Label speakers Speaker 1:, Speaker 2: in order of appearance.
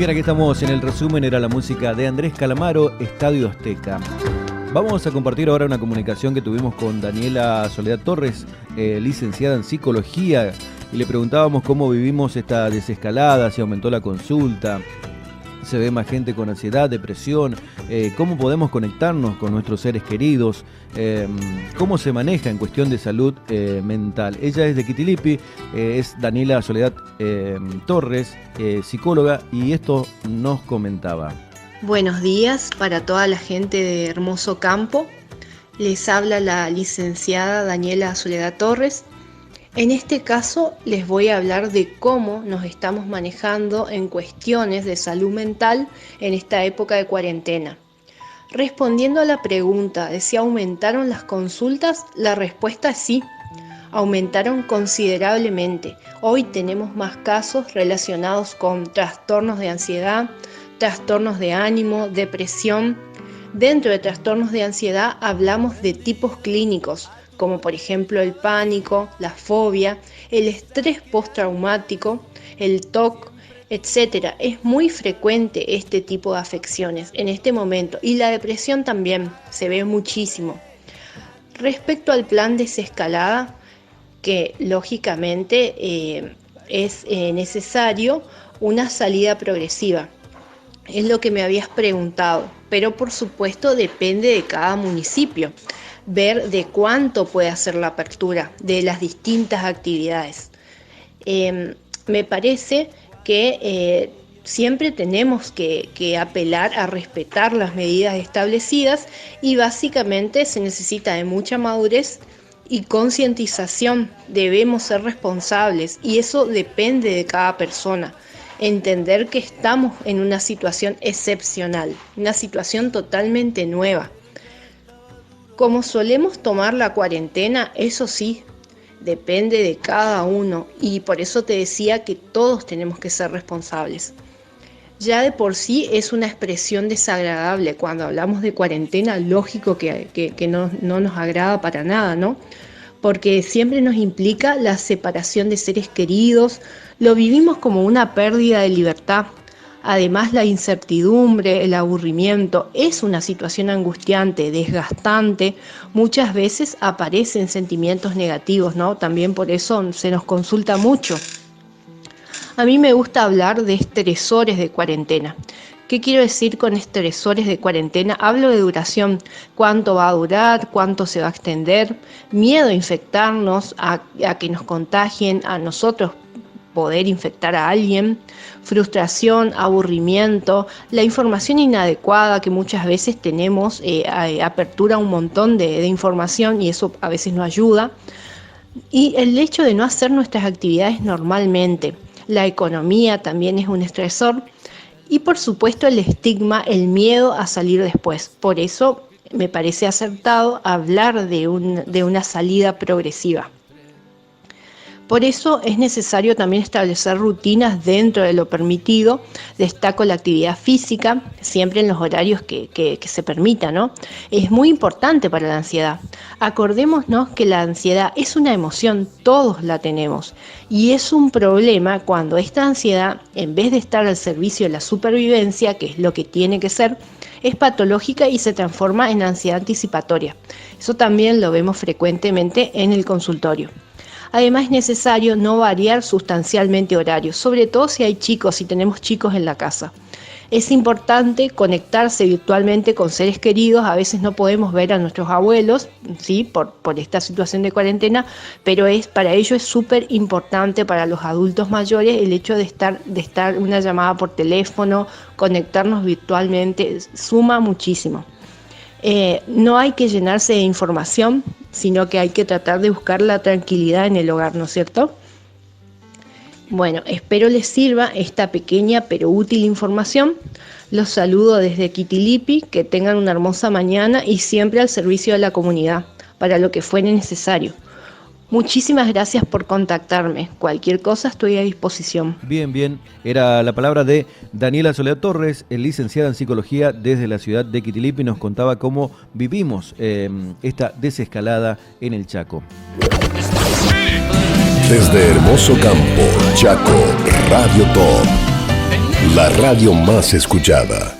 Speaker 1: Bien, aquí estamos en el resumen, era la música de Andrés Calamaro, Estadio Azteca. Vamos a compartir ahora una comunicación que tuvimos con Daniela Soledad Torres, licenciada en Psicología, y le preguntábamos cómo vivimos esta desescalada, si aumentó la consulta, se ve más gente con ansiedad, depresión, cómo podemos conectarnos con nuestros seres queridos, cómo se maneja en cuestión de salud mental. Ella es de Quitilipi, es Daniela Soledad Torres, psicóloga, y esto nos comentaba.
Speaker 2: Buenos días para toda la gente de Hermoso Campo. Les habla la licenciada Daniela Soledad Torres. En este caso les voy a hablar de cómo nos estamos manejando en cuestiones de salud mental en esta época de cuarentena. Respondiendo a la pregunta de si aumentaron las consultas, la respuesta es sí, aumentaron considerablemente. Hoy tenemos más casos relacionados con trastornos de ansiedad, trastornos de ánimo, depresión. Dentro de trastornos de ansiedad hablamos de tipos clínicos, como por ejemplo el pánico, la fobia, el estrés postraumático, el TOC, etc. Es muy frecuente este tipo de afecciones en este momento, y la depresión también se ve muchísimo. Respecto al plan desescalada, que lógicamente es necesario una salida progresiva. Es lo que me habías preguntado, pero por supuesto depende de cada municipio, ver de cuánto puede hacer la apertura de las distintas actividades. Me parece que siempre tenemos que apelar a respetar las medidas establecidas, y básicamente se necesita de mucha madurez y concientización. Debemos ser responsables y eso depende de cada persona. Entender que estamos en una situación excepcional, una situación totalmente nueva. Como solemos tomar la cuarentena, eso sí, depende de cada uno, y por eso te decía que todos tenemos que ser responsables. Ya de por sí es una expresión desagradable cuando hablamos de cuarentena, lógico que no nos agrada para nada, ¿no? Porque siempre nos implica la separación de seres queridos, lo vivimos como una pérdida de libertad. Además, la incertidumbre, el aburrimiento, es una situación angustiante, desgastante. Muchas veces aparecen sentimientos negativos, ¿no? También por eso se nos consulta mucho. A mí me gusta hablar de estresores de cuarentena. ¿Qué quiero decir con estresores de cuarentena? Hablo de duración, cuánto va a durar, cuánto se va a extender, miedo a infectarnos, a que nos contagien, a nosotros poder infectar a alguien, frustración, aburrimiento, la información inadecuada que muchas veces tenemos, apertura a un montón de información, y eso a veces no ayuda, y el hecho de no hacer nuestras actividades normalmente. La economía también es un estresor, y por supuesto el estigma, el miedo a salir después. Por eso me parece acertado hablar de una salida progresiva. Por eso es necesario también establecer rutinas dentro de lo permitido. Destaco la actividad física, siempre en los horarios que se permita, ¿no? Es muy importante para la ansiedad. Acordémonos que la ansiedad es una emoción, todos la tenemos. Y es un problema cuando esta ansiedad, en vez de estar al servicio de la supervivencia, que es lo que tiene que ser, es patológica y se transforma en ansiedad anticipatoria. Eso también lo vemos frecuentemente en el consultorio. Además es necesario no variar sustancialmente horarios, sobre todo si hay chicos, si tenemos chicos en la casa. Es importante conectarse virtualmente con seres queridos. A veces no podemos ver a nuestros abuelos, ¿sí? por esta situación de cuarentena, pero para ello es súper importante, para los adultos mayores, el hecho de estar una llamada por teléfono, conectarnos virtualmente, suma muchísimo. No hay que llenarse de información, sino que hay que tratar de buscar la tranquilidad en el hogar, ¿no es cierto? Bueno, espero les sirva esta pequeña pero útil información. Los saludo desde Quitilipi, que tengan una hermosa mañana y siempre al servicio de la comunidad, para lo que fuere necesario. Muchísimas gracias por contactarme. Cualquier cosa estoy a disposición.
Speaker 1: Bien. Era la palabra de Daniela Soledad Torres, licenciada en Psicología desde la ciudad de Quitilipi. Nos contaba cómo vivimos esta desescalada en el Chaco.
Speaker 3: Desde Hermoso Campo, Chaco, Radio Top. La radio más escuchada,